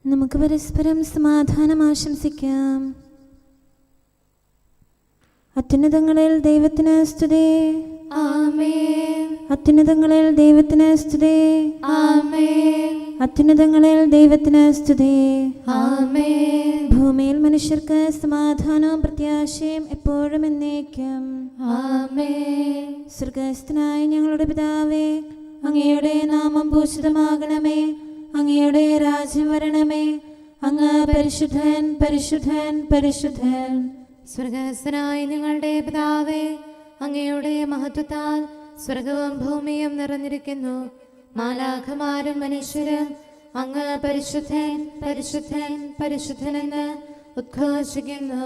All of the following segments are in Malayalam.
നമുക്ക് പരസ്പരം സമാധാനം ആശംസിക്കാം. അത്യുന്നതങ്ങളിൽ ദൈവത്തിന് സ്തുതി. ആമേൻ. അത്യുന്നതങ്ങളിൽ ദൈവത്തിന് സ്തുതി. ആമേൻ. അത്യുന്നതങ്ങളിൽ ദൈവത്തിന് സ്തുതി. ആമേൻ. ഭൂമിയിൽ മനുഷ്യർക്ക് സമാധാനവും പ്രത്യാശയും എപ്പോഴും എന്നേക്കും. ആമേൻ. സ്വർഗ്ഗസ്ഥനായ ഞങ്ങളുടെ പിതാവേ, അങ്ങയുടെ നാമം പൂജിതമാകണമേ. അങ്ങയുടെ രാജ്യം വരണമേ. അങ്ങ് പരിശുദ്ധൻ, പരിശുദ്ധൻ, പരിശുദ്ധൻ. സ്വർഗ്ഗസ്ഥനായ ഞങ്ങളുടെ പിതാവേ, അങ്ങയുടെ മഹത്വത്താൽ സ്വർഗവും ഭൂമിയും നിറഞ്ഞിരിക്കുന്നു. മാലാഖമാരും മനുഷ്യരും അങ്ങ് പരിശുദ്ധൻ, പരിശുദ്ധൻ, പരിശുദ്ധനെന്ന് ഉദ്ഘോഷിക്കുന്നു.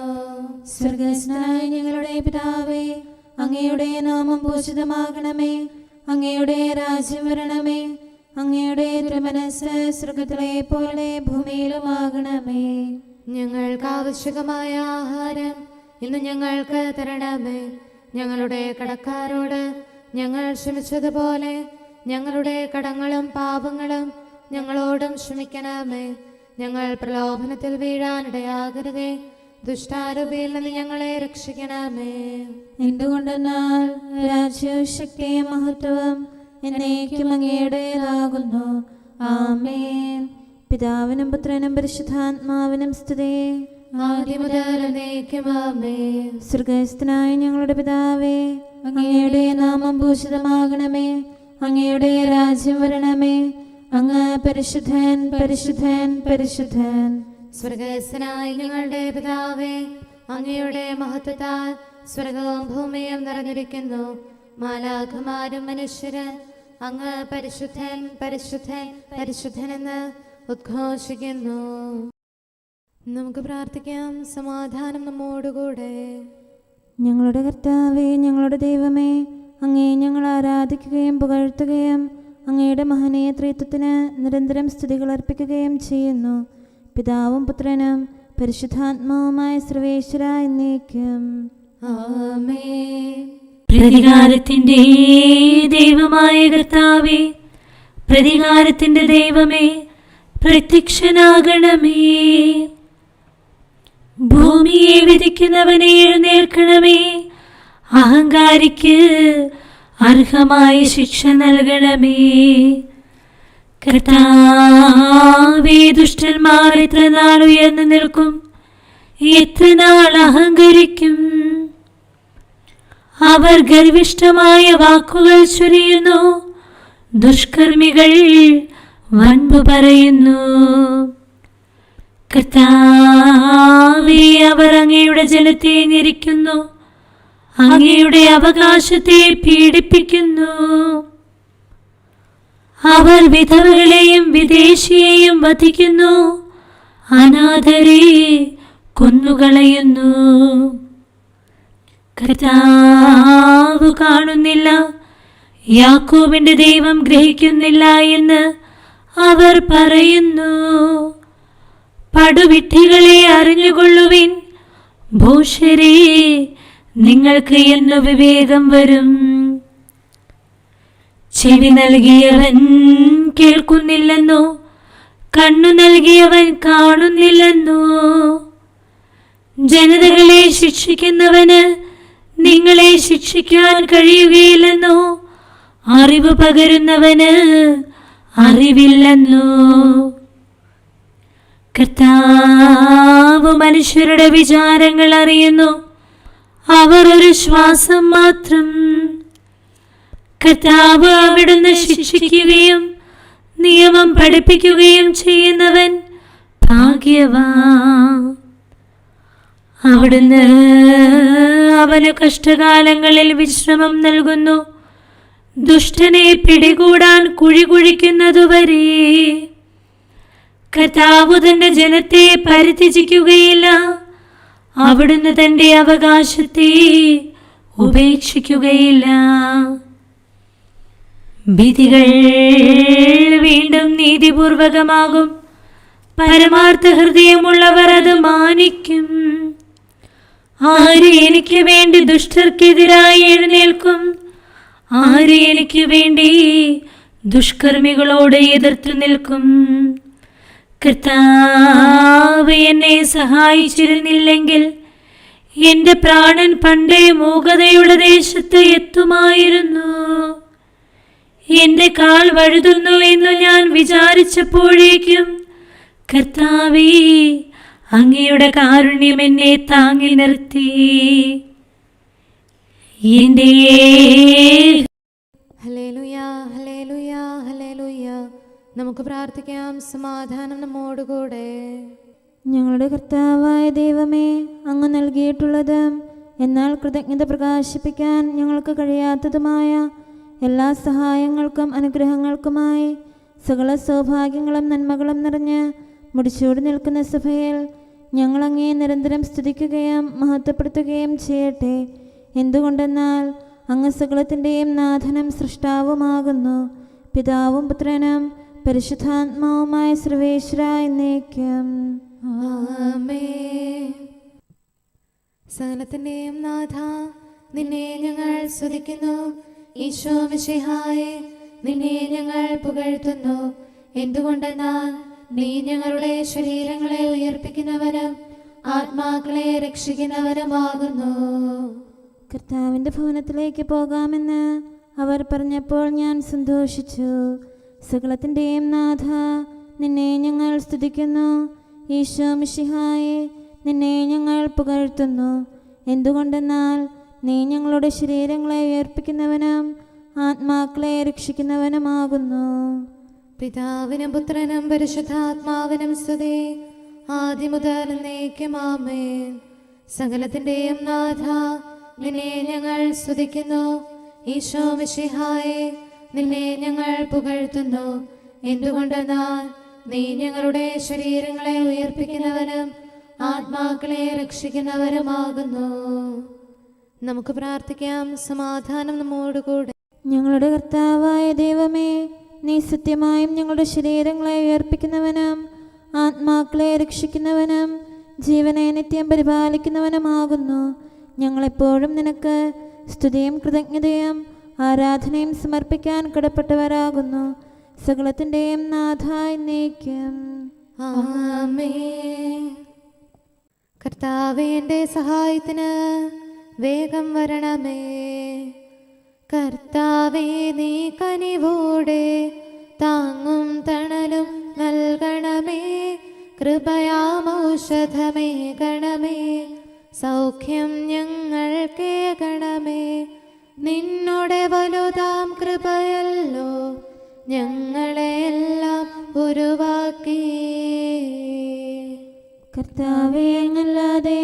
സ്വർഗ്ഗസ്ഥനായ ഞങ്ങളുടെ പിതാവേ, അങ്ങയുടെ നാമം പൂജിതമാകണമേ. അങ്ങയുടെ രാജ്യം വരണമേ. അങ്ങയുടെ തിരുമനസ്സ് സ്വർഗ്ഗത്തിലെ പോലെ ഭൂമിയിലുമാകണമേ. ഞങ്ങൾക്ക് ആവശ്യമായ ആഹാരം ഇന്ന് ഞങ്ങൾക്ക് തരണമേ. ഞങ്ങളുടെ കടക്കാരോട് ഞങ്ങൾ ക്ഷമിച്ചതുപോലെ ഞങ്ങളുടെ കടങ്ങളും പാപങ്ങളും ഞങ്ങളോടും ക്ഷമിക്കണമേ. ഞങ്ങൾ പ്രലോഭനത്തിൽ വീഴാനിടയാകരുതേ. ദുഷ്ടാരൂപിയിൽ നിന്ന് ഞങ്ങളെ രക്ഷിക്കണമേ. എന്തുകൊണ്ടെന്നാൽ രാജ്യവും ശക്തിയും മഹത്വവും എന്നേക്കും അങ്ങയുടേതാകുന്നു. ആമേൻ. പിതാവിനും പുത്രനും പരിശുദ്ധാത്മാവിനും സ്തുതി. ആദ്യം മുതൽ എന്നേക്കും ആമേൻ. സ്വർഗ്ഗസ്ഥനായ ഞങ്ങളുടെ പിതാവേ, അങ്ങയുടെ നാമം പൂജിതമാകണമേ. അങ്ങയുടെ രാജ്യം വരണമേ. അങ്ങ് പരിശുദ്ധൻ, പരിശുദ്ധൻ, പരിശുദ്ധൻ. സ്വർഗ്ഗസ്ഥനായ ഞങ്ങളുടെ പിതാവേ, അങ്ങയുടെ മഹത്വത്താൽ സ്വർഗവും ഭൂമിയും നിറഞ്ഞിരിക്കുന്നു. മാലാഖമാരും മനുഷ്യരും അങ്ങ് പരിശുദ്ധൻ, പരിശുദ്ധൻ, പരിശുദ്ധനെന്ന് ഉദ്ഘോഷിക്കുന്നു. നമുക്ക് പ്രാർത്ഥിക്കാം. സമാധാനം നമ്മോടുകൂടെ. ഞങ്ങളുടെ കർത്താവേ, ഞങ്ങളുടെ ദൈവമേ, അങ്ങേ ഞങ്ങൾ ആരാധിക്കുകയും പുകഴ്ത്തുകയും അങ്ങയുടെ മഹനീയ ത്രിത്വത്തിന് നിരന്തരം സ്തുതികൾ അർപ്പിക്കുകയും ചെയ്യുന്നു. പിതാവും പുത്രനും പരിശുദ്ധാത്മാവുമായ സർവേശ്വര എന്നേക്കും. ആമേൻ. പ്രതികാരത്തിന്റെ ദൈവമായ കർത്താവേ, പ്രതികാരത്തിന്റെ ദൈവമേ, പ്രത്യക്ഷനാകണമേ. ഭൂമിയെ വിധിക്കുന്നവനെ എഴുന്നേൽക്കണമേ. അഹങ്കാരിക്ക് അർഹമായ ശിക്ഷ നൽകണമേ. കർത്താവേ, ദുഷ്ടന്മാർ എത്ര നാൾ ഉയർന്നു നിൽക്കും? എത്ര നാൾ അഹങ്കരിക്കും? അവർ ഗർവിഷ്ഠമായ വാക്കുകൾ ചൊരിയുന്നു. ദുഷ്കർമ്മികൾ വൻപു പറയുന്നു. കർത്താവേ, അവർ അങ്ങയുടെ ജനത്തെ ഞെരിക്കുന്നു. അങ്ങയുടെ അവകാശത്തെ പീഡിപ്പിക്കുന്നു. അവർ വിധവകളെയും വിദേശിയെയും വധിക്കുന്നു. അനാഥരെ കൊന്നുകളയുന്നു. കർത്താവ് കാണുന്നില്ല, യാക്കോബിന്റെ ദൈവം ഗ്രഹിക്കുന്നില്ല എന്ന് അവർ പറയുന്നു. പടുവിഡ്ഢികളെ അറിഞ്ഞുകൊള്ളുവിൻ. ഭോഷരെ, നിങ്ങൾക്ക് എന്ന് വിവേകം വരും. ചെവി നൽകിയവൻ കേൾക്കുന്നില്ലെന്നോ, കണ്ണു നൽകിയവൻ കാണുന്നില്ലെന്നോ? ജനതകളെ ശിക്ഷിക്കുന്നവന് നിങ്ങളെ ശിക്ഷിക്കാൻ കഴിയുകയില്ലെന്നോ? അറിവ് പകരുന്നവന് അറിവില്ലെന്നോ? കർത്താവ് മനുഷ്യരുടെ വിചാരങ്ങൾ അറിയുന്നു. അവർ ഒരു ശ്വാസം മാത്രം. കർത്താവ് അവിടുന്ന് ശിക്ഷിക്കുകയും നിയമം പഠിപ്പിക്കുകയും ചെയ്യുന്നവൻ ഭാഗ്യവാൻ. അവിടുന്ന് അവന് കഷ്ടകാലങ്ങളിൽ വിശ്രമം നൽകുന്നു. ദുഷ്ടനെ പിടികൂടാൻ കുഴി കുഴിക്കുന്നതുവരെ. കർത്താവ് തന്റെ ജനത്തെ പരിത്യജിക്കുകയില്ല. അവിടുന്ന് തന്റെ അവകാശത്തെ ഉപേക്ഷിക്കുകയില്ല. വിധികൾ വീണ്ടും നീതിപൂർവകമാകും. പരമാർത്ഥ ഹൃദയമുള്ളവർ അത് മാനിക്കും. ആര് എനിക്ക് വേണ്ടി ദുഷ്ടർക്കെതിരായി എഴുന്നേൽക്കും? ആര് എനിക്ക് വേണ്ടി ദുഷ്കർമ്മികളോട് എതിർത്തു നിൽക്കും? കർത്താവ് എന്നെ സഹായിച്ചിരുന്നില്ലെങ്കിൽ എൻ്റെ പ്രാണൻ പണ്ടേ മൂകതയുടെ ദേശത്ത് എത്തുമായിരുന്നു. എൻ്റെ കാൽ വഴുതുന്നു എന്ന് ഞാൻ വിചാരിച്ചപ്പോഴേക്കും കർത്താവേ, അങ്ങയുടെ കാരുണ്യം എന്നെ താങ്ങി നിർത്തി. എൻ്റെ ഹല്ലേലൂയ, ഹല്ലേലൂയ, ഹല്ലേലൂയ. നമുക്ക് പ്രാർത്ഥിക്കാം. സമാധാനം നമ്മോടുകൂടെ. ഞങ്ങളുടെ കർത്താവായ ദൈവമേ, അങ്ങ് നൽകിയിട്ടുള്ളതും എന്നാൽ കൃതജ്ഞത പ്രകാശിപ്പിക്കാൻ ഞങ്ങൾക്ക് കഴിയാത്തതുമായ എല്ലാ സഹായങ്ങൾക്കും അനുഗ്രഹങ്ങൾക്കുമായി സകല സൗഭാഗ്യങ്ങളും നന്മകളും നിറഞ്ഞ് മുടിച്ചൂടി നിൽക്കുന്ന സഭയിൽ ഞങ്ങളങ്ങേ നിരന്തരം സ്തുതിക്കുകയും മഹത്വപ്പെടുത്തുകയും ചെയ്യട്ടെ. എന്തുകൊണ്ടെന്നാൽ അങ്ങ് സകലത്തിൻ്റെയും നാഥനും സൃഷ്ടാവുമാകുന്നു. പിതാവും പുത്രനും പരിശുദ്ധാത്മാവുമായ സർവേശ്വര എന്നേക്കും ആമേൻ. സകലത്തിന്റെയും നാഥ, നിന്നെ ഞങ്ങൾ സ്തുതിക്കുന്നു. ഈശോ മിശിഹായേ, നിന്നെ ഞങ്ങൾ പുകഴ്ത്തുന്നു. എന്തുകൊണ്ടെന്നാൽ നീ ഞങ്ങളുടെ ശരീരങ്ങളെ ഉയർപ്പിക്കുന്നവനും ആത്മാക്കളെ രക്ഷിക്കുന്നവനുമാകുന്നു. കർത്താവിൻ്റെ ഭവനത്തിലേക്ക് പോകാമെന്ന് അവർ പറഞ്ഞപ്പോൾ ഞാൻ സന്തോഷിച്ചു. സകലത്തിൻ്റെയും നാഥ, നിന്നെ ഞങ്ങൾ സ്തുതിക്കുന്നു. ഈശോ മിശിഹായേ, നിന്നെ ഞങ്ങൾ പുകഴ്ത്തുന്നു. എന്തുകൊണ്ടെന്നാൽ നീ ഞങ്ങളുടെ ശരീരങ്ങളെ ഉയർപ്പിക്കുന്നവനും ആത്മാക്കളെ രക്ഷിക്കുന്നവനുമാകുന്നു. പിതാവിനും പുത്രനും പരിശുദ്ധാത്മാവിനും സ്തുതി, ആദ്യം മുതൽ എന്നേക്കും ആമേൻ. സകലത്തിന്റെയും നാഥ, നിന്നെ ഞങ്ങൾ സ്തുതിക്കുന്നു. ഈശോ മിശിഹായേ, നിന്നെ ഞങ്ങൾ പുകഴ്ത്തുന്നു. എന്തുകൊണ്ടെന്നാൽ നീ ഞങ്ങളുടെ ശരീരങ്ങളെ ഉയർപ്പിക്കുന്നവനും ആത്മാക്കളെ രക്ഷിക്കുന്നവരുമാകുന്നു. നമുക്ക് പ്രാർത്ഥിക്കാം. സമാധാനം നമ്മോടുകൂടെ. ഞങ്ങളുടെ കർത്താവായ ദൈവമേ, നീ സത്യമായും ഞങ്ങളുടെ ശരീരങ്ങളെ ഉയർപ്പിക്കുന്നവനും ആത്മാക്കളെ രക്ഷിക്കുന്നവനും ജീവനെ നിത്യം പരിപാലിക്കുന്നവനുമാകുന്നു. ഞങ്ങളെപ്പോഴും നിനക്ക് സ്തുതിയും കൃതജ്ഞതയും ആരാധനയും സമർപ്പിക്കാൻ കടപ്പെട്ടവരാകുന്നു. സകലത്തിൻ്റെയും നാഥ എന്നേക്കും ആമേൻ. കർത്താവേ, എൻ്റെ സഹായത്തിന് വേഗം വരണമേ. കർത്താവേ, നീ കനിവോടെ താങ്ങും തണലും നൽകണമേ. കൃപയാമൗഷധമേകണമേ, സൗഖ്യം ഞങ്ങൾക്കേകണമേ. നിന്നോടെ വലുതാം കൃപയല്ലോ ഞങ്ങളെല്ലാം ഉരുവാക്കി. കർത്താവേ, അങ്ങല്ലാതെ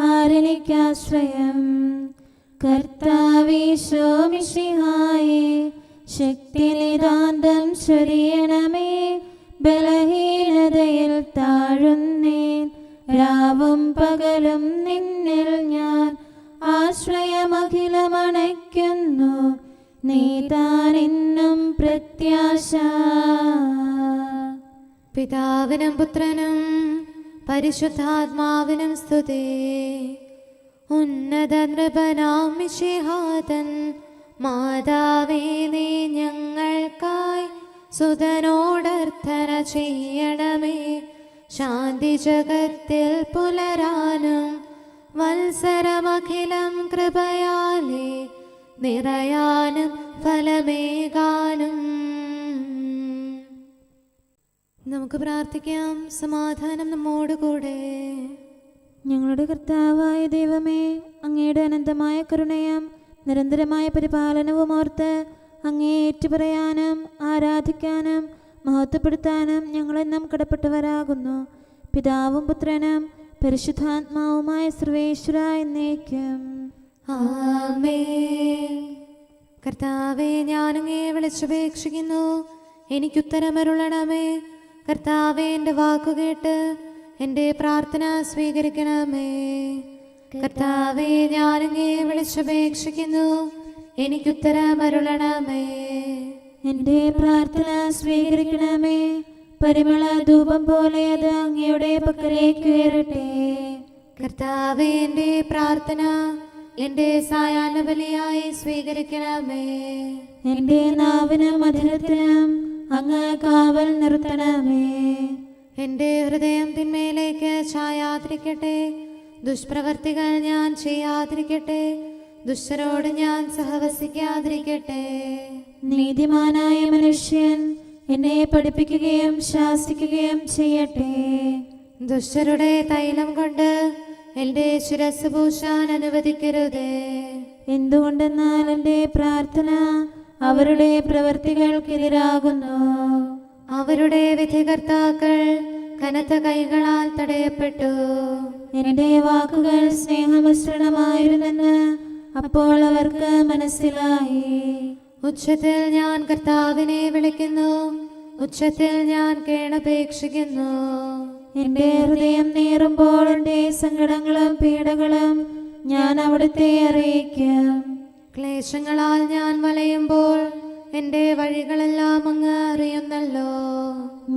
ആരെനിക്കാശ്രയം? കർത്താവീശോ മിശിഹായേ, ശക്തിനിതാന്തം ചൊരിയണമേ. ബലഹീനതയിൽ താഴുന്നേൻ, രാവും പകലും നിന്നിൽ ഞാൻ ആശ്രയമഖിലമണയ്ക്കുന്നു. നീ താനെന്നും പ്രത്യാശ. പിതാവിനും പുത്രനും പരിശുദ്ധാത്മാവിനും സ്തുതി. ഉന്നത നൃപനാം മിശിഹാതൻ മാതാവേ, നീ ഞങ്ങൾക്കായി സുതനോടർത്ഥന ചെയ്യണമേ. ശാന്തി ജഗത്തിൽ പുലരാനും വത്സരമഖിലം കൃപയാലേ നിറയാനും ഫലമേകാനും. നമുക്ക് പ്രാർത്ഥിക്കാം. സമാധാനം നമ്മോടുകൂടെ. ഞങ്ങളുടെ കർത്താവായ ദൈവമേ, അങ്ങയുടെ അനന്തമായ കരുണയും നിരന്തരമായ പരിപാലനവും ഓർത്ത് അങ്ങയെ ഏറ്റുപറയാനും ആരാധിക്കാനും മഹത്വപ്പെടുത്താനും ഞങ്ങളെന്നും കടപ്പെട്ടവരാകുന്നു. പിതാവും പുത്രനും പരിശുദ്ധാത്മാവുമായ സർവേശ്വര എന്നേക്കും ആമേൻ. കർത്താവേ, ഞാനങ്ങയെ വിളിച്ചപേക്ഷിക്കുന്നു, എനിക്കുത്തരമരുളണമേ. കർത്താവേ, എൻ്റെ വാക്കുകേട്ട് എൻ്റെ പ്രാർത്ഥന സ്വീകരിക്കണമേ. കർത്താവേ, ഞാനങ്ങയെ വിളിച്ചപേക്ഷിക്കുന്നു, എനിക്കുത്തരമരുളണമേ. എൻ്റെ പ്രാർത്ഥന സ്വീകരിക്കണമേ. പരിമള ധൂപം പോലെ അത് അങ്ങയുടെ പക്കലേക്ക് ഉയരട്ടെ. കർത്താവേ, എൻ്റെ പ്രാർത്ഥന എൻ്റെ സായാഹ്ന ബലിയായി സ്വീകരിക്കണമേ. എൻ്റെ നാവിനും മധുരത്തിനും അങ്ങ് കാവൽ നിർത്തണമേ. എൻ്റെ ഹൃദയം തിന്മയിലേക്ക് ചായാതിരിക്കട്ടെ. ദുഷ്പ്രവർത്തികൾ ഞാൻ ചെയ്യാതിരിക്കട്ടെ. ദുഷ്ടരോട് ഞാൻ സഹവസിക്കാതിരിക്കട്ടെ. നീതിമാനായ മനുഷ്യൻ എന്നെ പഠിപ്പിക്കുകയും ശാസിക്കുകയും ചെയ്യട്ടെ. ദുഷ്ടരുടെ തൈലം കൊണ്ട് എൻ്റെ ശിരസ് പൂശാൻ അനുവദിക്കരുതേ. എന്തുകൊണ്ടെന്നാൽ എൻ്റെ പ്രാർത്ഥന അവരുടെ പ്രവൃത്തികൾക്കെതിരാകുന്നു. അവരുടെ വിധികർത്താക്കൾ കനത്ത കൈകളാൽ തടയപ്പെട്ടു. എൻ്റെ വാക്കുകൾ സ്നേഹമിശ്രണമായിരുന്നെന്ന് അപ്പോൾ അവർക്ക് മനസ്സിലായി. ഉച്ചത്തിൽ ഞാൻ കർത്താവിനെ വിളിക്കുന്നു, ഉച്ചത്തിൽ ഞാൻ കേണപേക്ഷിക്കുന്നു. എൻ്റെ ഹൃദയം നീറുമ്പോൾ എൻ്റെ സങ്കടങ്ങളും പീഡകളും ഞാൻ അവിടുത്തെ അറിയിക്കും. ക്ലേശങ്ങളാൽ ഞാൻ വലയുമ്പോൾ എൻ്റെ വഴികളെല്ലാം അങ്ങ് അറിയുന്നല്ലോ.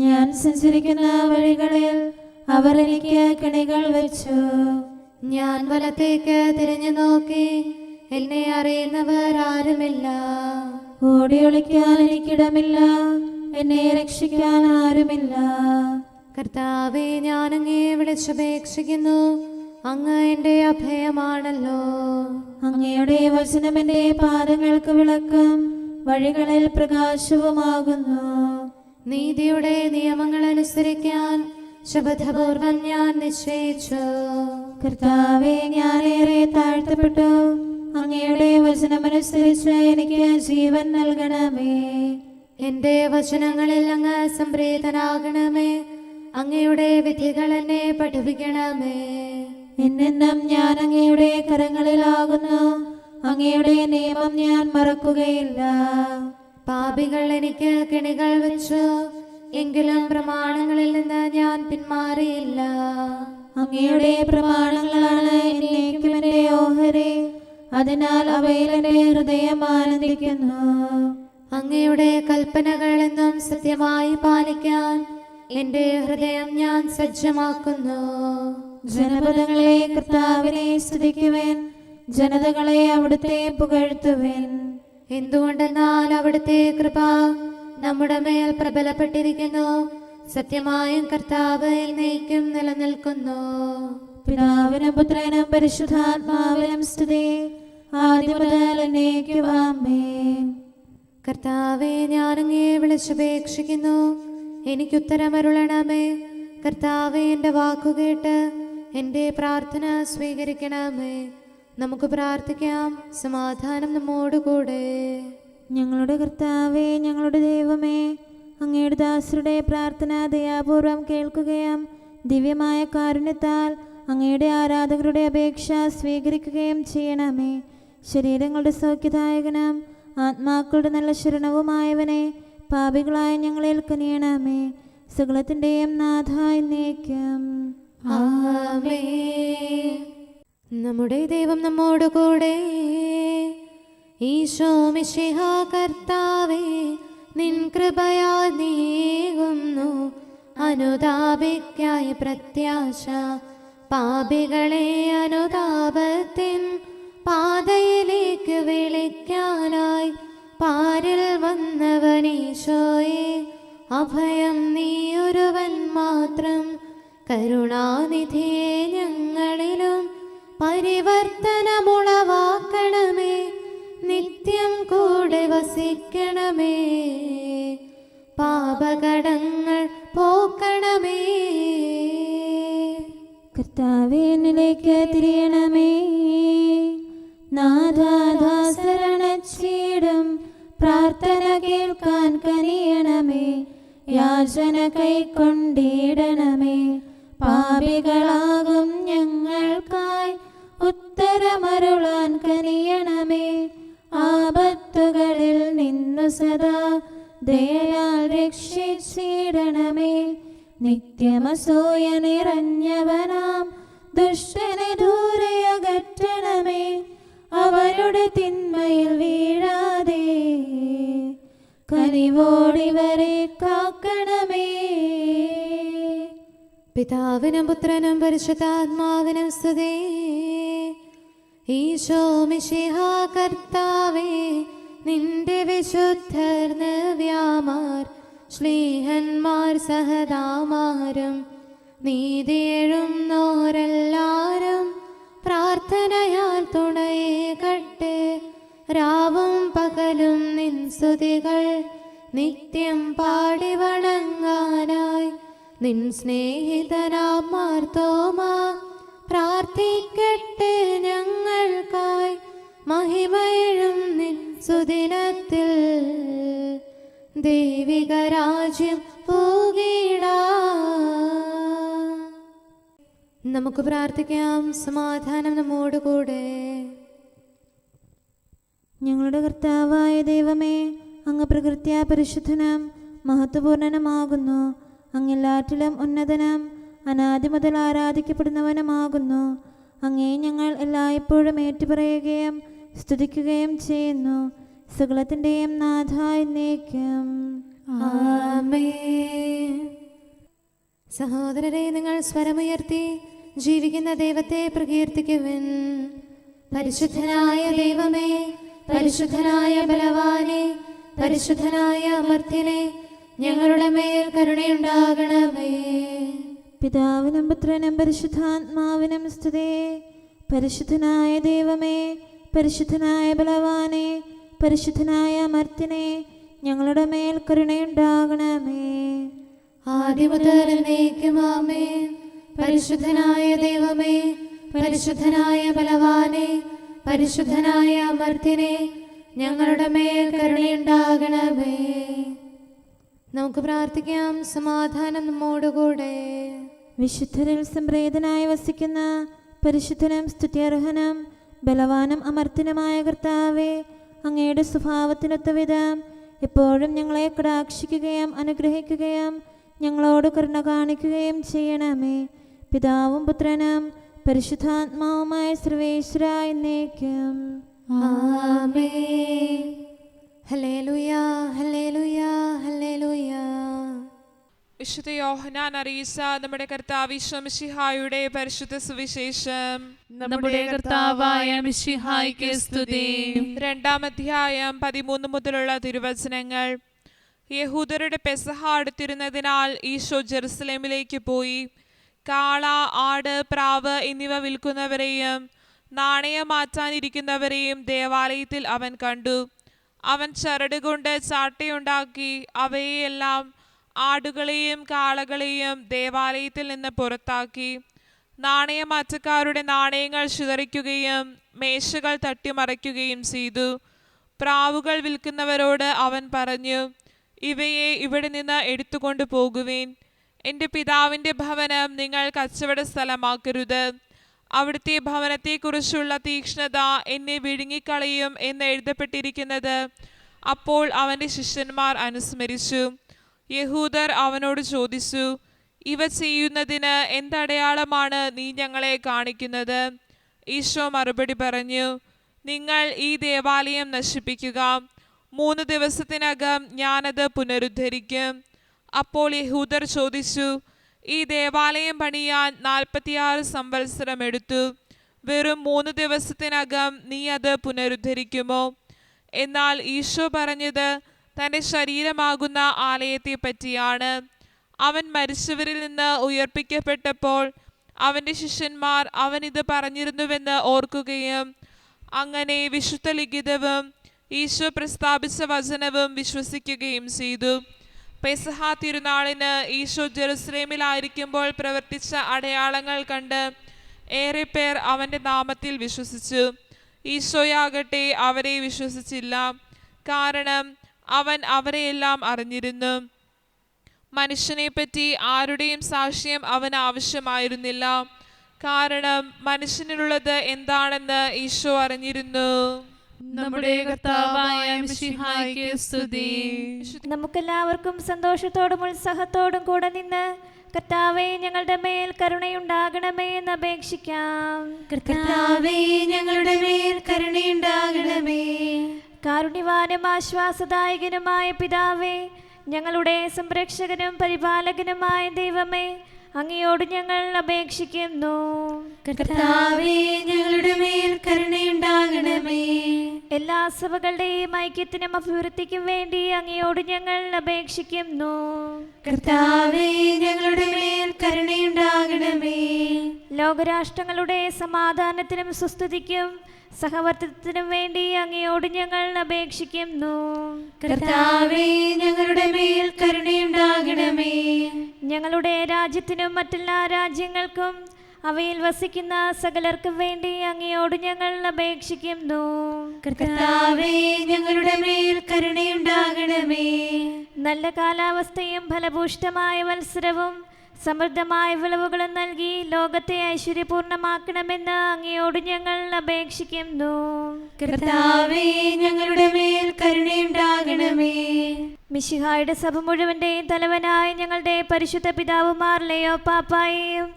ഞാൻ സഞ്ചരിക്കുന്ന വഴികളിൽ അവർ എനിക്ക് കെണികൾ വെച്ചു. ഞാൻ വലത്തേക്ക് തിരിഞ്ഞു നോക്കി, എന്നെ അറിയുന്നവർ ആരുമില്ല. ഓടി ഒളിക്കാൻ എനിക്കിടമില്ല, എന്നെ രക്ഷിക്കാൻ ആരുമില്ല. കർത്താവെ, ഞാൻ അങ്ങേ വിളിച്ചപേക്ഷിക്കുന്നു, അങ്ങ് എൻ്റെ അഭയമാണല്ലോ. അങ്ങയുടെ വചനം എൻ്റെ പാദങ്ങൾക്ക് വിളക്കും വഴികളിൽ പ്രകാശവുമാകുന്നു. നീതിയുടെ നിയമങ്ങൾ അനുസരിക്കാൻ ശപഥപൂർവം ഞാൻ നിശ്ചയിച്ചു. കർത്താവെ, ഞാനേറെ താഴ്ത്തപ്പെട്ടു. അങ്ങയുടെ വചനമനുസരിച്ച് എനിക്ക് ജീവൻ നൽകണമേ. എൻ്റെ വചനങ്ങളിൽ അങ്ങ് സംപ്രീതനാകണമേ. അങ്ങയുടെ വിധികൾ എന്നെ പഠിപ്പിക്കണമേ. എന്നെന്നും ഞാൻ അങ്ങയുടെ കരങ്ങളിലാകുന്നു. അങ്ങയുടെ നിയമം ഞാൻ മറക്കുകയില്ല. പാപികൾ എനിക്ക് കെണികൾ വെച്ചു, എങ്കിലും പ്രമാണങ്ങളിൽ നിന്ന് ഞാൻ പിന്മാറിയില്ല. അങ്ങയുടെ പ്രമാണങ്ങളാണ് എന്നേക്കും എൻ്റെ ഓഹരി, അതിനാൽ അവയിൽ എൻ്റെ ഹൃദയം ആനന്ദിക്കുന്നു. അങ്ങയുടെ കൽപ്പനകൾ എന്നും സത്യമായി പാലിക്കാൻ എൻ്റെ ഹൃദയം ഞാൻ സജ്ജമാക്കുന്നു. ജനപദങ്ങളെ കർത്താവിനെ സ്തുതിക്കുവിൻ, ജനതകളെ അവിടുത്തെ പുകഴ്ത്തുവിൻ. എന്തുകൊണ്ടെന്നാൽ അവിടുത്തെ കൃപ നമ്മുടെ മേൽ പ്രബലപ്പെട്ടിരിക്കുന്നു. സത്യമായും കർത്താവ് എന്നേക്കും നിലനിൽക്കുന്നു. പിതാവിനും പുത്രനും പരിശുദ്ധാത്മാവിനും സ്തുതി, ആദ്യം മുതൽ എന്നേക്കും ആമേൻ. കർത്താവെ, ഞാൻ അങ്ങേ വിളിച്ചപേക്ഷിക്കുന്നു, എനിക്കുത്തരമരുളണമേ. കർത്താവെ, എൻ്റെ വാക്കുകേട്ട് എൻ്റെ പ്രാർത്ഥന സ്വീകരിക്കണമേ. നമുക്ക് പ്രാർത്ഥിക്കാം. സമാധാനം നമ്മോടുകൂടെ. ഞങ്ങളുടെ കർത്താവേ, ഞങ്ങളുടെ ദൈവമേ, അങ്ങയുടെ ദാസരുടെ പ്രാർത്ഥന ദയാപൂർവം കേൾക്കുകയും ദിവ്യമായ കാരുണ്യത്താൽ അങ്ങയുടെ ആരാധകരുടെ അപേക്ഷ സ്വീകരിക്കുകയും ചെയ്യണമേ. ശരീരങ്ങളുടെ സൗഖ്യദായകനും ആത്മാക്കളുടെ നല്ല ശരണവുമായവനെ പാപികളായ ഞങ്ങളിൽ കനിയണമേ. സകലത്തിൻ്റെയും നാഥായി എന്നേക്കും ആമേൻ. നമ്മുടെ ദൈവം നമ്മോടുകൂടെ. ഈശോ മിശിഹാ കർത്താവേ, നിൻ കൃപയാൽ നീങ്ങുന്നു അനുതാപിക്കായി പ്രത്യാശ. പാപികളെ അനുതാപത്തിൻ പാതയിലേക്ക് വിളിക്കാനായി പാരിൽ വന്നവനീശോയെ, അഭയം നീയൊരുവൻ മാത്രം. കരുണാനിധിയെ ഞങ്ങളിലും പരിവർത്തനമുളവാക്കണമേ. നിത്യം കൂടെ വസിക്കണമേ. പാപകടങ്ങൾ പോക്കണമേ. കർത്താവേ, എന്നിലേക്ക് തിരിയണമേ. നാഥാദാസരണച്ചീടും പ്രാർത്ഥന കേൾക്കാൻ കനിയണമേ. യാചന കൈക്കൊണ്ടിടണമേ. പാപികളാകും ഞങ്ങൾക്കായി ഉത്തരമരുളാൻ കനിയണമേ. ആപത്തുകളിൽ നിന്നു സദാ ദയയാൽ രക്ഷിച്ചിടണമേ. നിത്യമസൂയ നിറഞ്ഞവനാം ദുഷ്ടനെ ദൂരെ അകറ്റണമേ. അവരുടെ തിന്മയിൽ വീഴാതെ കനിവോടിവരെ കാക്കണമേ. പിതാവിനും പുത്രനും പരിശുദ്ധാത്മാവിനും സ്തുതി. ഈശോ മിശിഹാ കർത്താവേ, നിന്റെ വിശുദ്ധർ നവ്യാമാർ ശ്ലീഹന്മാർ സഹദാമാരും നീതിയെഴുന്നോരെല്ലാരും പ്രാർത്ഥനയാൽ തുണയേകട്ടെ. രാവും പകലും നിൻ സ്തുതികൾ നിത്യം പാടി വണങ്ങാനായി നിൻ സ്നേഹിതനാം മാർത്തോമാ പ്രാർത്ഥിക്കട്ടെ ഞങ്ങൾക്കായി. മഹിമയിലും നിൻ സുദിനത്തിൽ ദൈവിക രാജ്യം പൂകിടാ. നമുക്ക് പ്രാർത്ഥിക്കാം. സമാധാനം നമ്മോടുകൂടെ. ഞങ്ങളുടെ കർത്താവായ ദൈവമേ, അങ്ങ് പ്രകൃത്യാ പരിശുദ്ധനും മഹത്വപൂർണനുമാകുന്നു. അങ്ങെല്ലാറ്റിലും ഉന്നതനും അനാദി മുതൽ ആരാധിക്കപ്പെടുന്നവനുമാകുന്നു. അങ്ങേ ഞങ്ങൾ എല്ലായ്പ്പോഴും ഏറ്റുപറയുകയും സ്തുതിക്കുകയും ചെയ്യുന്നു. സകലത്തിൻ്റെയും നാഥ എന്നേക്കും. ആമേൻ. സഹോദരരെ, നിങ്ങൾ സ്വരമുയർത്തി ജീവിക്കുന്ന ദൈവത്തെ പ്രകീർത്തിക്കുവിൻ. പരിശുദ്ധനായ ദൈവമേ, പരിശുദ്ധനായ ബലവാനെ, പരിശുദ്ധനായ അമർത്യനെ, ഞങ്ങളുടെ മേൽ കരുണയുണ്ടാകണമേ. പിതാവിനും പുത്രനും പരിശുദ്ധാത്മാവിനും സ്തുതി. പരിശുദ്ധനായ ദൈവമേ, പരിശുദ്ധനായ ബലവാനെ, പരിശുദ്ധനായ അമർത്യനെ, ഞങ്ങളുടെ മേൽ കരുണയുണ്ടാകണമേ. ആദിമുതൽ എന്നേക്കും ആമേൻ. പരിശുദ്ധനായ ദൈവമേ, പരിശുദ്ധനായ ബലവാനെ, പരിശുദ്ധനായ അമർത്യനെ, ഞങ്ങളുടെ മേൽ കരുണയുണ്ടാകണമേ. നമുക്ക് പ്രാർത്ഥിക്കാം. സമാധാനം നമ്മോടുകൂടെ. വിശുദ്ധരിൽ സംപ്രീതനായി വസിക്കുന്ന പരിശുദ്ധനും സ്തുത്യർഹനും ബലവാനും അമർത്യനുമായ കർത്താവേ, അങ്ങയുടെ സ്വഭാവത്തിനൊത്ത വിധം എപ്പോഴും ഞങ്ങളെ കടാക്ഷിക്കുകയും അനുഗ്രഹിക്കുകയും ഞങ്ങളോട് കരുണ കാണിക്കുകയും ചെയ്യണമേ. പിതാവും പുത്രനും പരിശുദ്ധാത്മാവുമായ സർവേശ്വര എന്നേക്കും. ആമേൻ. ഹല്ലേലൂയ, ഹല്ലേലൂയ, ഹല്ലേലൂയ. വിശുദ്ധ യോഹന്നാൻ അറിയിച്ച നമ്മുടെ കർത്താവ് ഈശോ മിശിഹായുടെ പരിശുദ്ധ സുവിശേഷം. നമ്മുടെ കർത്താവായ മിശിഹായ്ക്ക് സ്തുതി. 2-ാം അധ്യായം 13 മുതലുള്ള തിരുവചനങ്ങൾ. യഹൂദരുടെ പെസഹ അടുത്തിരുന്നതിനാൽ ഈശോ ജെറുസലേമിലേക്ക് പോയി. കാള, ആട്, പ്രാവ് എന്നിവ വിൽക്കുന്നവരെയും നാണയം മാറ്റാനിരിക്കുന്നവരെയും ദേവാലയത്തിൽ അവൻ കണ്ടു. അവൻ ചരട് കൊണ്ട് ചാട്ടയുണ്ടാക്കി അവയെല്ലാം, ആടുകളെയും കാളകളെയും ദേവാലയത്തിൽ നിന്ന് പുറത്താക്കി. നാണയമാറ്റക്കാരുടെ നാണയങ്ങൾ ചിതറിക്കുകയും മേശകൾ തട്ടിമറിക്കുകയും ചെയ്തു. പ്രാവുകൾ വിൽക്കുന്നവരോട് അവൻ പറഞ്ഞു, ഇവയെ ഇവിടെ നിന്ന് എടുത്തുകൊണ്ടു പോകുവിൻ. എൻ്റെ പിതാവിൻ്റെ ഭവനം നിങ്ങൾ കച്ചവട സ്ഥലമാക്കരുത്. അവിടുത്തെ ഭവനത്തെക്കുറിച്ചുള്ള തീക്ഷ്ണത എന്നെ വിഴുങ്ങിക്കളയും എന്ന് എഴുതപ്പെട്ടിരിക്കുന്നത് അപ്പോൾ അവൻ്റെ ശിഷ്യന്മാർ അനുസ്മരിച്ചു. യഹൂദർ അവനോട് ചോദിച്ചു, ഇവ ചെയ്യുന്നതിന് എന്തടയാളമാണ് നീ ഞങ്ങളെ കാണിക്കുന്നത്? ഈശോ മറുപടി പറഞ്ഞു, നിങ്ങൾ ഈ ദേവാലയം നശിപ്പിക്കുക, 3 ദിവസത്തിനകം ഞാനത് പുനരുദ്ധരിക്കും. അപ്പോൾ യഹൂദർ ചോദിച്ചു, ഈ ദേവാലയം പണിയാൻ 46 സംവത്സരം എടുത്തു. വെറും 3 ദിവസത്തിനകം നീ അത് പുനരുദ്ധരിക്കുമോ? എന്നാൽ ഈശോ പറഞ്ഞത് തൻ്റെ ശരീരമാകുന്ന ആലയത്തെ പറ്റിയാണ്. അവൻ മരിച്ചവരിൽ നിന്ന് ഉയർപ്പിക്കപ്പെട്ടപ്പോൾ അവൻ്റെ ശിഷ്യന്മാർ അവനിത് പറഞ്ഞിരുന്നുവെന്ന് ഓർക്കുകയും അങ്ങനെ വിശുദ്ധ ലിഖിതവും ഈശോ പ്രസ്താവിച്ച വചനവും വിശ്വസിക്കുകയും ചെയ്തു. പെസഹ തിരുനാളിന് ഈശോ ജെറുസലേമിലായിരിക്കുമ്പോൾ പ്രവർത്തിച്ച അടയാളങ്ങൾ കണ്ട് ഏറെ പേർ അവൻ്റെ നാമത്തിൽ വിശ്വസിച്ചു. ഈശോയാകട്ടെ അവരെ വിശ്വസിച്ചില്ല, കാരണം അവൻ അവരെയെല്ലാം അറിഞ്ഞിരുന്നു. മനുഷ്യനെപ്പറ്റി ആരുടെയും സാക്ഷ്യം അവന് ആവശ്യമായിരുന്നില്ല, കാരണം മനുഷ്യനിലുള്ളത് എന്താണെന്ന് ഈശോ അറിഞ്ഞിരുന്നു. നമ്മുടെ കർത്താവായ മിശിഹായ്ക്ക് സ്തുതി. നമുക്കെല്ലാവർക്കും സന്തോഷത്തോടും ഉത്സാഹത്തോടും കൂടെ നിന്ന് കർത്താവേ, ഞങ്ങളുടെ മേൽ കരുണയുണ്ടാകണമേ എന്ന് അപേക്ഷിക്കാം. കർത്താവേ, ഞങ്ങളുടെ മേൽ കരുണയുണ്ടാകണമേ. കാരുണ്യവാനും ആശ്വാസദായകനുമായ പിതാവേ, ഞങ്ങളുടെ സംരക്ഷകനും പരിപാലകനുമായ ദൈവമേ, അങ്ങയോട് ഞങ്ങൾ അപേക്ഷിക്കുന്നു. കർത്താവേ ഞങ്ങളുടെ മേൽ കരുണയുണ്ടാകണമേ. എല്ലാ സഭകളുടെയും ഐക്യത്തിനും അഭിവൃദ്ധിക്കും വേണ്ടി അങ്ങയോട് ഞങ്ങൾ അപേക്ഷിക്കുന്നു. കർത്താവേ ഞങ്ങളുടെ മേൽ കരുണയുണ്ടാകണമേ. ലോകരാഷ്ട്രങ്ങളുടെ സമാധാനത്തിനും സുസ്ഥിതിക്കും സഹവർത്തിത്വത്തിനും വേണ്ടി അങ്ങയോട് ഞങ്ങൾ അപേക്ഷിക്കുന്നു. കർത്താവേ ഞങ്ങളുടെ മേൽ കരുണയുണ്ടാകണമേ. ഞങ്ങളുടെ രാജ്യത്തിനും മറ്റെല്ലാ രാജ്യങ്ങൾക്കും അവയിൽ വസിക്കുന്ന സകലർക്കും വേണ്ടി അങ്ങയോട് ഞങ്ങൾ അപേക്ഷിക്കുന്നു. കർത്താവേ ഞങ്ങളുടെ മേൽ കരുണയുണ്ടാകണമേ. നല്ല കാലാവസ്ഥയും ഫലഭൂഷ്ടമായ മത്സരവും സമൃദ്ധമായ വിളവുകളും നൽകി ലോകത്തെ ഐശ്വര്യപൂർണമാക്കണമെന്ന് അങ്ങയോട് ഞങ്ങൾ അപേക്ഷിക്കുന്നു. കർത്താവേ ഞങ്ങളുടെ മേൽ കരുണയുണ്ടാകണമേ. മിശിഹായുടെ സഭ മുഴുവന്റെയും തലവനായ ഞങ്ങളുടെ പരിശുദ്ധ പിതാവുമാർ ലയോ പാപ്പായെയും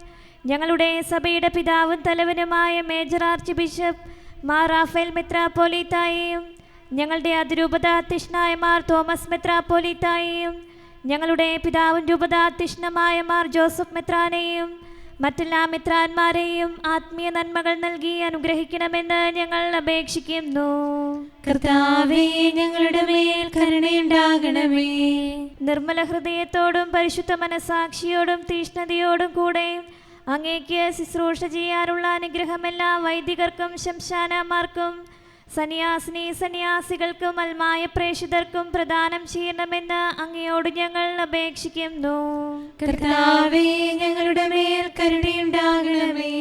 ഞങ്ങളുടെ സഭയുടെ പിതാവും തലവനുമായ major arch bishop Mar Raphael മെത്രാപ്പോലീത്തായെയും ഞങ്ങളുടെ അതിരൂപതാധ്യക്ഷനായ മാർ തോമസ് മെത്രാപ്പോലീത്തായെയും ഞങ്ങളുടെ പിതാവും രൂപതാധ്യക്ഷനുമായ മാർ ജോസഫ് മെത്രാനെയും മറ്റെല്ലാ മെത്രാന്മാരെയും ആത്മീയ നന്മകൾ നൽകി അനുഗ്രഹിക്കണമെന്ന് ഞങ്ങൾ അപേക്ഷിക്കുന്നു. കർത്താവേ ഞങ്ങളുടെ മേൽ കരുണയുണ്ടാകണമേ. നിർമ്മല ഹൃദയത്തോടും പരിശുദ്ധ മനസാക്ഷിയോടും തീഷ്ണതയോടും കൂടെ അങ്ങേക്ക് ശുശ്രൂഷ ചെയ്യാനുള്ള അനുഗ്രഹമെല്ലാം വൈദികർക്കും ശംശാനമാർക്കും സന്യാസികൾക്കും അൽമായ പ്രേക്ഷിതർക്കും പ്രദാനം ചെയ്യണമെന്ന് അങ്ങയോട് ഞങ്ങൾ അപേക്ഷിക്കുന്നു. കർത്താവേ ഞങ്ങളുടെ മേൽ കരുണയുണ്ടാകണമേ.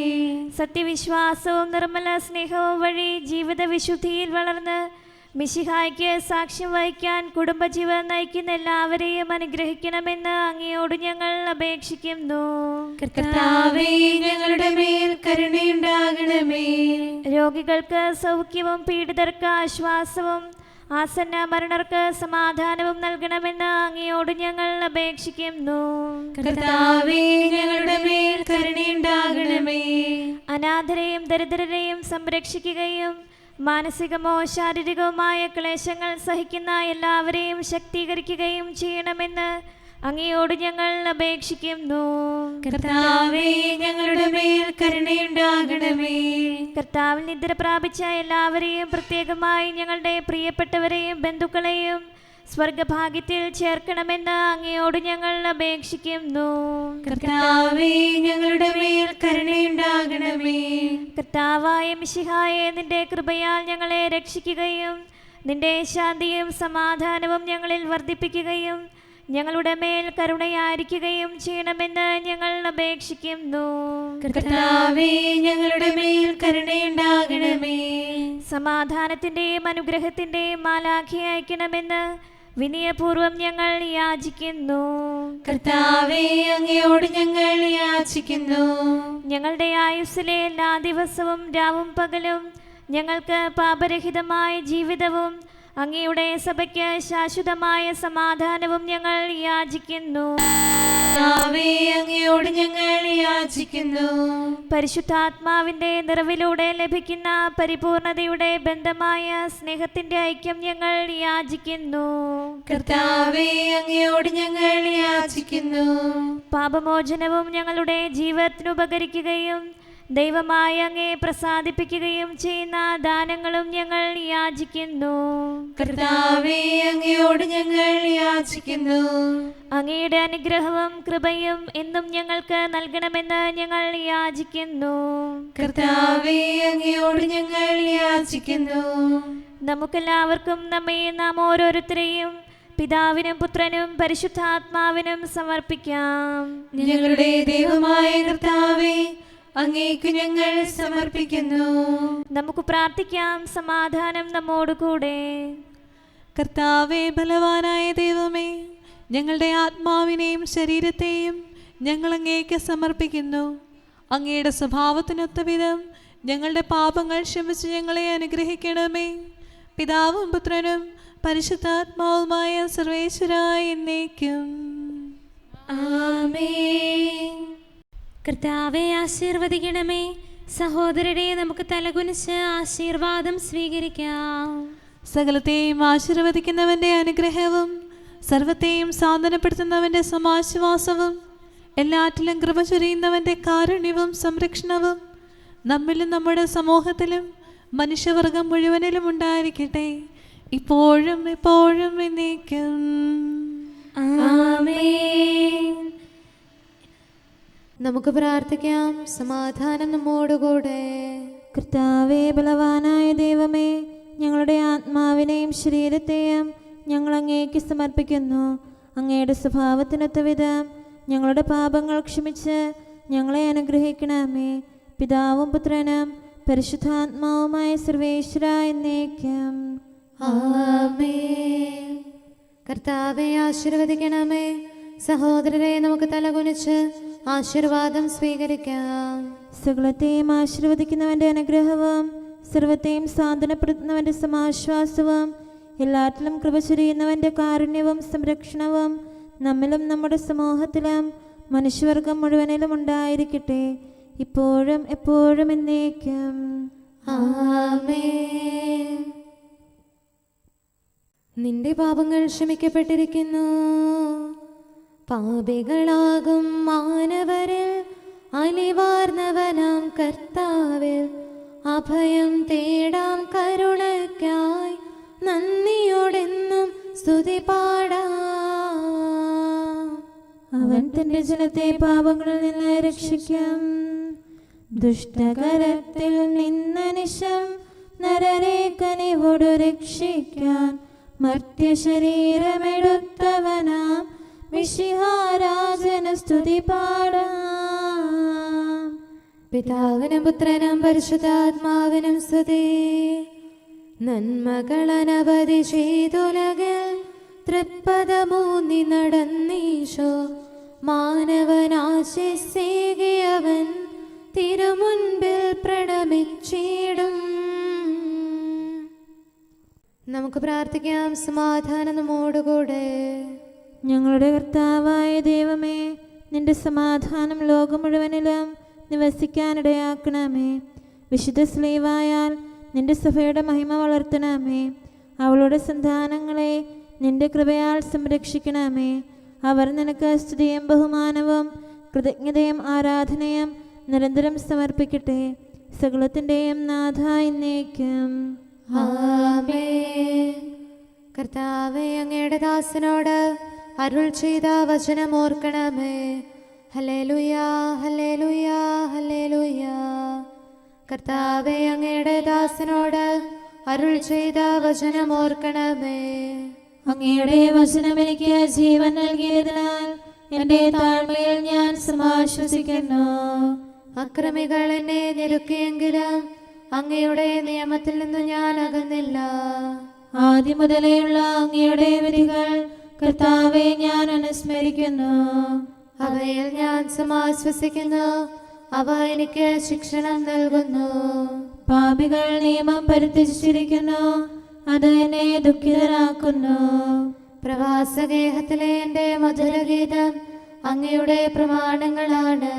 സത്യവിശ്വാസവും നിർമ്മല സ്നേഹവും വഴി ജീവിത വിശുദ്ധിയിൽ വളർന്ന് മിശിഹായ്ക്ക് സാക്ഷ്യം വഹിക്കാൻ കുടുംബജീവൻ നയിക്കുന്ന എല്ലാവരെയും അനുഗ്രഹിക്കണമെന്ന് അങ്ങയോട് ഞങ്ങൾ അപേക്ഷിക്കുന്നു. കർത്താവേ ഞങ്ങളുടെ മേൽ കരുണയുണ്ടാകണമേ. രോഗികൾക്ക് സൗഖ്യവും പീഡിതർക്ക് ആശ്വാസവും ആസന്ന മരണർക്ക് സമാധാനവും നൽകണമെന്ന് അങ്ങയോട് ഞങ്ങൾ അപേക്ഷിക്കുന്നു. കർത്താവേ ഞങ്ങളുടെ മേൽ കരുണയുണ്ടാകണമേ. അനാഥരെയും ദരിദ്രരെയും സംരക്ഷിക്കുകയും മാനസികമോ ശാരീരികവുമായ ക്ലേശങ്ങൾ സഹിക്കുന്ന എല്ലാവരെയും ശക്തീകരിക്കുകയും ചെയ്യണമെന്ന് അങ്ങയോട് ഞങ്ങൾ അപേക്ഷിക്കുന്നു. കർത്താവേ ഞങ്ങളുടെ മേൽ കരുണയുണ്ടാകണമേ. കർത്താവിൽ നിദ്ര പ്രാപിച്ച എല്ലാവരെയും പ്രത്യേകമായി ഞങ്ങളുടെ പ്രിയപ്പെട്ടവരെയും ബന്ധുക്കളെയും സ്വർഗഭാഗ്യത്തിൽ ചേർക്കണമെന്ന് അങ്ങയോട് ഞങ്ങൾ അപേക്ഷിക്കുന്നു. കർത്താവേ ഞങ്ങളുടെ മേൽ കരുണയുണ്ടാകണമേ. കർത്താവായ മിശിഹായെ നിന്റെ കൃപയാൽ ഞങ്ങളെ രക്ഷിക്കുകയും നിന്റെ ശാന്തിയും സമാധാനവും ഞങ്ങളിൽ വർദ്ധിപ്പിക്കുകയും ഞങ്ങളുടെ മേൽ കരുണയായിരിക്കുകയും ചെയ്യണമെന്ന് ഞങ്ങൾ അപേക്ഷിക്കുന്നു. കർത്താവേ ഞങ്ങളുടെ മേൽ കരുണയുണ്ടാകണമേ. സമാധാനത്തിന്റെയും അനുഗ്രഹത്തിന്റെയും മാലാഖയെ അയക്കണമെന്ന് വിനയപൂർവം ഞങ്ങൾ യാചിക്കുന്നു. കർത്താവേ അങ്ങയോട് ഞങ്ങൾ യാചിക്കുന്നു. ഞങ്ങളുടെ ആയുസ്സിലെ എല്ലാ ദിവസവും രാവും പകലും ഞങ്ങൾക്ക് പാപരഹിതമായ ജീവിതവും അങ്ങയുടെ സഭയ്ക്ക് ശാശ്വതമായ സമാധാനവും ഞങ്ങൾ യാചിക്കുന്നു. കർത്താവേ അങ്ങയോട് ഞങ്ങൾ യാചിക്കുന്നു. പരിശുദ്ധാത്മാവിന്റെ നിറവിലൂടെ ലഭിക്കുന്ന പരിപൂർണതയുടെ ബന്ധമായ സ്നേഹത്തിന്റെ ഐക്യം ഞങ്ങൾ യാചിക്കുന്നു. കർത്താവേ അങ്ങയോട് ഞങ്ങൾ യാചിക്കുന്നു. പാപമോചനവും ഞങ്ങളുടെ ജീവിതത്തിന് ഉപകരിക്കുകയും ദൈവമായ അങ്ങയെ പ്രസാദിപ്പിക്കുകയും ചെയ്യുന്ന ദാനങ്ങളും ഞങ്ങൾ യാചിക്കുന്നു. കർത്താവേ അങ്ങയോട് ഞങ്ങൾ യാചിക്കുന്നു. അങ്ങയുടെ അനുഗ്രഹവും കൃപയും എന്നും ഞങ്ങൾക്ക് നൽകണമെന്ന് ഞങ്ങൾ യാചിക്കുന്നു. കർത്താവേ അങ്ങയോട് ഞങ്ങൾ യാചിക്കുന്നു. നമുക്കെല്ലാവർക്കും നാം ഓരോരുത്തരെയും പിതാവിനും പുത്രനും പരിശുദ്ധാത്മാവിനും സമർപ്പിക്കാം. ഞങ്ങളുടെ ദൈവമായ കർത്താവേ അങ്ങേക്ക് ഞങ്ങൾ സമർപ്പിക്കുന്നു. നമുക്ക് പ്രാർത്ഥിക്കാം. സമാധാനം നമ്മോടുകൂടെ. കർത്താവേ, ബലവാനായ ദൈവമേ, ഞങ്ങളുടെ ആത്മാവിനെയും ശരീരത്തെയും ഞങ്ങൾ അങ്ങേക്ക് സമർപ്പിക്കുന്നു. അങ്ങയുടെ സ്വഭാവത്തിനൊത്ത വിധം ഞങ്ങളുടെ പാപങ്ങൾ ക്ഷമിച്ച് ഞങ്ങളെ അനുഗ്രഹിക്കണമേ. പിതാവും പുത്രനും പരിശുദ്ധാത്മാവുമായ സർവേശ്വരായ എന്നേക്കും ആമേൻ. കർത്താവെ ആശീർവദിക്കണമേ. സഹോദരരെ, നമുക്ക് തലകുനിച്ച് ആശീർവാദം സ്വീകരിക്കാം. സകലത്തെയും ആശീർവദിക്കുന്നവന്റെ അനുഗ്രഹവും സർവത്തെയും സാന്ത്വനപ്പെടുത്തുന്നവന്റെ സമാശ്വാസവും എല്ലാറ്റിലും കൃപ ചൊരിയുന്നവൻ്റെ കാരുണ്യവും സംരക്ഷണവും നമ്മിലും നമ്മുടെ സമൂഹത്തിലും മനുഷ്യവർഗം മുഴുവനിലും ഉണ്ടായിരിക്കട്ടെ, ഇപ്പോഴും എപ്പോഴും എന്നേക്കും. ആമേൻ. നമുക്ക് പ്രാർത്ഥിക്കാം. സമാധാനം നമ്മോടുകൂടെ. കർത്താവേ, ബലവാനായ ദൈവമേ, ഞങ്ങളുടെ ആത്മാവിനെയും ശരീരത്തെയും ഞങ്ങൾ അങ്ങേക്ക് സമർപ്പിക്കുന്നു. അങ്ങയുടെ സ്വഭാവത്തിനൊത്ത വിധം ഞങ്ങളുടെ പാപങ്ങൾ ക്ഷമിച്ച് ഞങ്ങളെ അനുഗ്രഹിക്കണമേ. പിതാവും പുത്രനും പരിശുദ്ധാത്മാവുമായ സർവേശ്വര എന്നേക്കും. ആമേൻ. കർത്താവെ ആശീർവദിക്കണമേ. സഹോദരരെ, നമുക്ക് തലകുനിച്ച് ആശീർവാദം സ്വീകരിക്കാം. സകലത്തെയും ആശീർവദിക്കുന്നവന്റെ അനുഗ്രഹവും സർവത്തെയും സാന്ത്വനപ്പെടുത്തുന്നവന്റെ സമാശ്വാസവും എല്ലാറ്റിലും കൃപ ചൊരിയുന്നവന്റെ കാരുണ്യവും സംരക്ഷണവും നമ്മിലും നമ്മുടെ സമൂഹത്തിലും മനുഷ്യവർഗം മുഴുവനിലും ഉണ്ടായിരിക്കട്ടെ, ഇപ്പോഴും എപ്പോഴും എന്നേക്കും. ആമേൻ. നിന്റെ പാപങ്ങൾ ക്ഷമിക്കപ്പെട്ടിരിക്കുന്നു. പാപികളാകും മാനവരിൽ അലിവാർന്നവനാം കർത്താവിൽ അഭയം തേടാം. കരുണയ്ക്കായി നന്ദിയോടെന്നും സ്തുതി പാടാം. അവൻ തന്റെ ജനത്തെ പാപങ്ങളിൽ നിന്ന് രക്ഷിക്കും. ദുഷ്ടകരത്തിൽ നിന്നനിശം നരരെ കനിവോടു രക്ഷിക്കാൻ മർത്യശരീരമെടുത്തവനാം മിശിഹാരാജന സ്തുതി പാടാം. പിതാവിനും പുത്രനും പരിശുദ്ധാത്മാവിനും സ്തുതി. നന്മകൾ അനവധി ചെയ്തുലകിൽ തൃപ്പദമൂന്നി നടന്നീശോ. മാനവനാശിസേകിയവൻ തിരുമുൻപിൽ പ്രണമിച്ചിടും. നമുക്ക് പ്രാർത്ഥിക്കാം. സമാധാനം നമ്മോടുകൂടെ. ഞങ്ങളുടെ കർത്താവായ ദൈവമേ, നിന്റെ സമാധാനം ലോകം മുഴുവനിലും നിവസിക്കാനിടയാക്കണമേ. വിശുദ്ധ സ്ലീവായാൽ നിന്റെ സഭയുടെ മഹിമ വളർത്തണമേ. അവളുടെ സന്താനങ്ങളെ നിന്റെ കൃപയാൽ സംരക്ഷിക്കണമേ. അവർ നിനക്ക് സ്തുതിയും ബഹുമാനവും കൃതജ്ഞതയും ആരാധനയും നിരന്തരം സമർപ്പിക്കട്ടെ, സകലത്തിൻ്റെയും നാഥ എന്നേക്കും. ആമേൻ. കർത്താവേ, അങ്ങയുടെ ദാസനോട് അരുൾ ചെയ്ത വചനം ഓർക്കണമേ. ഹല്ലേലൂയാ, ഹല്ലേലൂയാ, ഹല്ലേലൂയാ. കർത്താവേ, അങ്ങയുടെ ദാസനോട് അരുൾ ചെയ്ത വചനം ഓർക്കണമേ. അങ്ങയുടെ വചനം എനിക്ക് ജീവൻ നൽകിയതിനാൽ എൻ്റെ താഴ്മയിൽ ഞാൻ സമാശ്വസിക്കുന്നു. അക്രമികൾ എന്നെ ഞെരുക്കിയെങ്കിലും അങ്ങയുടെ നിയമത്തിൽ നിന്ന് ഞാൻ അകന്നില്ല. ആദ്യം മുതലേയുള്ള അങ്ങയുടെ വിധികൾ കർത്താവെ ഞാൻ അനുസ്മരിക്കുന്നു. അവയിൽ ഞാൻ സമാശ്വസിക്കുന്നു. അവ എനിക്ക് ശിക്ഷണം നൽകുന്നു. പാപികൾ നിയമം പരിത്യജിച്ചിരിക്കുന്നു, അത് എന്നെ ദുഃഖിതരാക്കുന്നു. പ്രവാസഗേഹത്തിലെ എൻ്റെ മധുരഗീതം അങ്ങയുടെ പ്രമാണങ്ങളാണ്.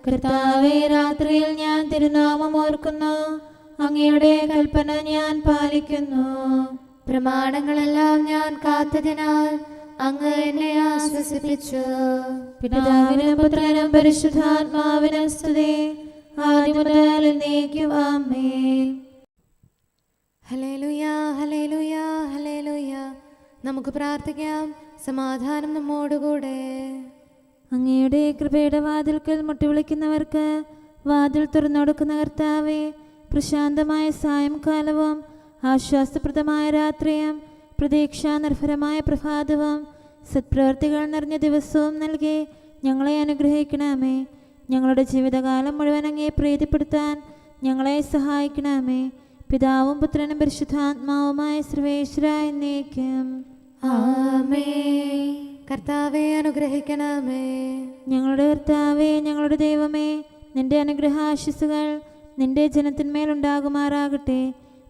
കർത്താവെ, രാത്രിയിൽ ഞാൻ തിരുനാമം ഓർക്കുന്നു, അങ്ങയുടെ കൽപ്പന ഞാൻ പാലിക്കുന്നു. പ്രമാണങ്ങളെല്ലാം ഞാൻ കാത്തതിനാൽ അങ്ങ് എന്നെ ആശ്വസിപ്പിച്ചു. പിതാവിനും പുത്രനും പരിശുദ്ധാത്മാവിനും സ്തുതി, ആദ്യം മുതൽ എന്നേക്കും ആമേൻ. ഹല്ലേലൂയാ, ഹല്ലേലൂയാ, ഹല്ലേലൂയാ. നമുക്ക് പ്രാർത്ഥിക്കാം. സമാധാനം നമ്മോടുകൂടെ. അങ്ങയുടെ കൃപയുടെ വാതിൽക്കൽ മുട്ടിവിളിക്കുന്നവർക്ക് വാതിൽ തുറന്നുകൊടുക്കുന്ന കർത്താവേ, പ്രശാന്തമായ സായംകാലവും ആശ്വാസപ്രദമായ രാത്രിയും പ്രതീക്ഷാനിർഭരമായ പ്രഭാതവും സത്പ്രവൃത്തികൾ നിറഞ്ഞ ദിവസവും നൽകി ഞങ്ങളെ അനുഗ്രഹിക്കണമേ. ഞങ്ങളുടെ ജീവിതകാലം മുഴുവൻ അങ്ങയെ പ്രീതിപ്പെടുത്താൻ ഞങ്ങളെ സഹായിക്കണമേ. പിതാവും പുത്രനും പരിശുദ്ധാത്മാവുമായ സർവേശ്വര എന്നേക്കും. ആമേൻ. കർത്താവെ അനുഗ്രഹിക്കണമേ. ഞങ്ങളുടെ കർത്താവേ, ഞങ്ങളുടെ ദൈവമേ, നിന്റെ അനുഗ്രഹാശിസുകൾ നിന്റെ ജനത്തിന്മേലുണ്ടാകുമാറാകട്ടെ.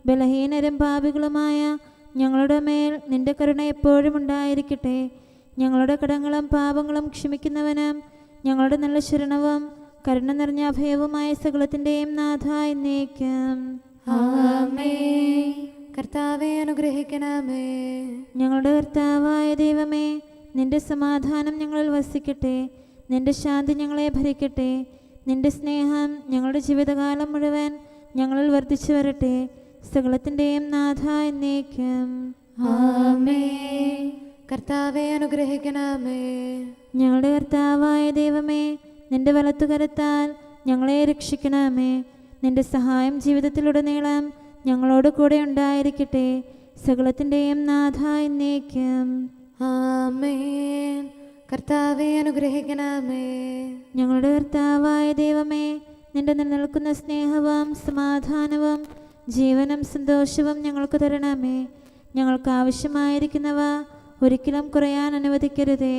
ബലഹീനരും പാപികളുമായ ഞങ്ങളുടെ മേൽ നിന്റെ കരുണ എപ്പോഴും ഉണ്ടായിരിക്കട്ടെ. ഞങ്ങളുടെ കടങ്ങളും പാപങ്ങളും ക്ഷമിക്കുന്നവനും ഞങ്ങളുടെ നല്ല ശരണവും കരുണ നിറഞ്ഞ അഭയവുമായ സകലത്തിൻ്റെയും നാഥ എന്നേക്കും. ആമേൻ. കർത്താവെ അനുഗ്രഹിക്കണമേ. ഞങ്ങളുടെ കർത്താവായ ദൈവമേ, നിന്റെ സമാധാനം ഞങ്ങളിൽ വസിക്കട്ടെ. നിന്റെ ശാന്തി ഞങ്ങളെ ഭരിക്കട്ടെ. നിന്റെ സ്നേഹം ഞങ്ങളുടെ ജീവിതകാലം മുഴുവൻ ഞങ്ങളിൽ വർദ്ധിച്ചു വരട്ടെ. സകലത്തിൻ്റെയും നാഥ എന്നേക്കും. ആമേൻ. കർത്താവെ അനുഗ്രഹിക്കണമേ. ഞങ്ങളുടെ കർത്താവായ ദൈവമേ, നിന്റെ വലത്തുകരത്താൽ ഞങ്ങളെ രക്ഷിക്കണമേ. നിന്റെ സഹായം ജീവിതത്തിലുടനീളം ഞങ്ങളോട് കൂടെ ഉണ്ടായിരിക്കട്ടെ. സകലത്തിൻ്റെയും നാഥ എന്നേക്കും. ആമേൻ. കർത്താവെ അനുഗ്രഹിക്കണമേ. ഞങ്ങളുടെ കർത്താവായ ദൈവമേ, നിന്റെ നിലനിൽക്കുന്ന സ്നേഹവും സമാധാനവും ജീവനും സന്തോഷവും ഞങ്ങൾക്ക് തരണമേ. ഞങ്ങൾക്ക് ആവശ്യമായിരിക്കുന്നവ ഒരിക്കലും കുറയാൻ അനുവദിക്കരുതേ.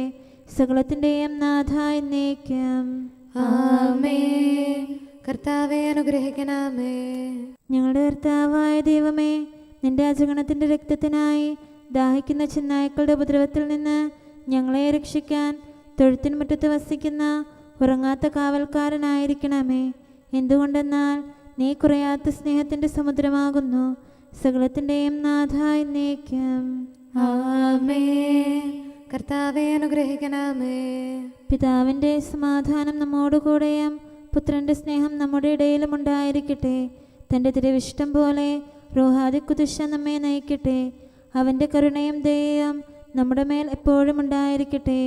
സകലത്തിൻ്റെയും നാഥ എന്നേക്കും. ആമേൻ. കർത്താവെ അനുഗ്രഹിക്കണമേ. ഞങ്ങളുടെ കർത്താവായ ദൈവമേ, നിന്റെ അജഗണത്തിൻ്റെ രക്തത്തിനായി ദാഹിക്കുന്ന ചെന്നായ്ക്കളുടെ ഉപദ്രവത്തിൽ നിന്ന് ഞങ്ങളെ രക്ഷിക്കാൻ തൊഴുത്തിൻ മുറ്റത്ത് വസിക്കുന്ന ഉറങ്ങാത്ത കാവൽക്കാരനായിരിക്കണമേ. എന്തുകൊണ്ടെന്നാൽ നീ കുറയാത്ത സ്നേഹത്തിൻ്റെ സമുദ്രമാകുന്നു. സകലത്തിൻ്റെയും നാഥ എന്നേക്കും. ആമേൻ. കർത്താവെ അനുഗ്രഹിക്കണമേ. പിതാവിൻ്റെ സമാധാനം നമ്മോടുകൂടെയും പുത്രൻ്റെ സ്നേഹം നമ്മുടെ ഇടയിലും ഉണ്ടായിരിക്കട്ടെ. തൻ്റെ തിരുവിഷ്ടം പോലെ റൂഹാദിക്കുദിശ നമ്മെ നയിക്കട്ടെ. അവൻ്റെ കരുണയും ദയയും നമ്മുടെ മേൽ എപ്പോഴും ഉണ്ടായിരിക്കട്ടെ.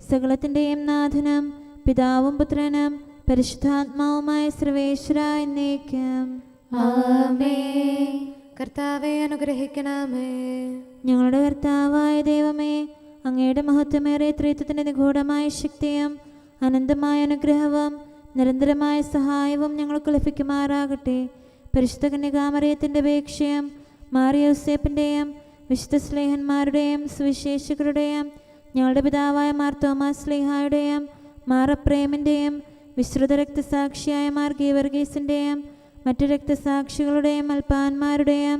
സകലത്തിൻ്റെയും നാഥനും പിതാവും പുത്രനും പരിശുദ്ധാത്മാവുമായ സർവേശ്വര എന്നേക്കും. ആമേൻ. കർത്താവെ അനുഗ്രഹിക്കണമേ. ഞങ്ങളുടെ കർത്താവായ ദൈവമേ, അങ്ങയുടെ മഹത്വമേറിയ ത്രിത്വത്തിൻ്റെ നിഗൂഢമായ ശക്തിയും അനന്തമായ അനുഗ്രഹവും നിരന്തരമായ സഹായവും ഞങ്ങൾക്ക് ലഭിക്കുമാറാകട്ടെ. പരിശുദ്ധ കന്യകാമറിയത്തിൻ്റെ അപേക്ഷയും മാറിയോസേപ്പിൻ്റെയും വിശുദ്ധ സ്ലേഹന്മാരുടെയും സുവിശേഷകരുടെയും ഞങ്ങളുടെ പിതാവായ മാർ തോമാസ് സ്ലീഹായുടെയും മാർ അപ്രേമിൻ്റെയും വിശ്രുത രക്തസാക്ഷിയായ മാർ ഗീവർഗീസിൻ്റെയും മറ്റു രക്തസാക്ഷികളുടെയും അൽപ്പാന്മാരുടെയും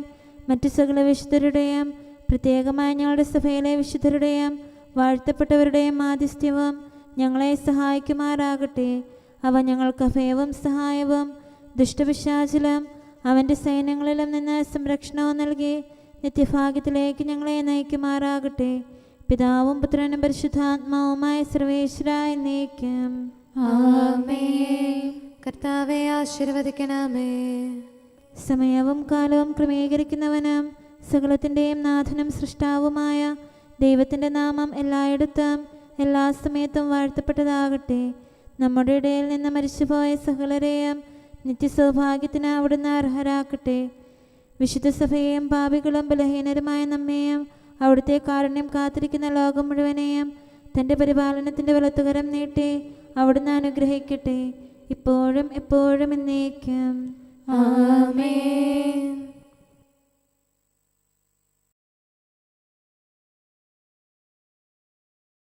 മറ്റു സകല വിശുദ്ധരുടെയും പ്രത്യേകമായി ഞങ്ങളുടെ സഭയിലെ വിശുദ്ധരുടെയും വാഴ്ത്തപ്പെട്ടവരുടെയും മാധ്യസ്ഥ്യവും ഞങ്ങളെ സഹായിക്കുമാറാകട്ടെ. അവ ഞങ്ങൾക്ക് അഭയവും സഹായവും ദുഷ്ടപിശാചിലും അവൻ്റെ സൈന്യങ്ങളിലും നിന്ന് സംരക്ഷണവും നൽകി നിത്യഭാഗ്യത്തിലേക്ക് ഞങ്ങളെ നയിക്കുമാറാകട്ടെ. പിതാവും പുത്രനും പരിശുദ്ധാത്മാവുമായ സർവേശ്വര എന്നേക്കും. ആമേൻ. കർത്താവെ ആശീർവദിക്കണമേ. സമയവും കാലവും ക്രമീകരിക്കുന്നവനും സകലത്തിൻ്റെയും നാഥനും സൃഷ്ടാവുമായ ദൈവത്തിൻ്റെ നാമം എല്ലായിടത്തും എല്ലാ സമയത്തും വാഴ്ത്തപ്പെട്ടതാകട്ടെ. നമ്മുടെ ഇടയിൽ നിന്ന് മരിച്ചുപോയ സകലരെയും നിത്യസൗഭാഗ്യത്തിന് അവിടുന്ന് അർഹരാക്കട്ടെ. വിശുദ്ധ സഭയെയും പാപികളും ബലഹീനരുമായ നമ്മെയും അവിടുത്തെ കാരുണ്യം കാത്തിരിക്കുന്ന ലോകം മുഴുവനെയും തൻ്റെ പരിപാലനത്തിൻ്റെ വലത്തുകരം നീട്ടി അവിടുന്ന് അനുഗ്രഹിക്കട്ടെ, ഇപ്പോഴും എപ്പോഴും എന്നേക്കും. ആമേൻ.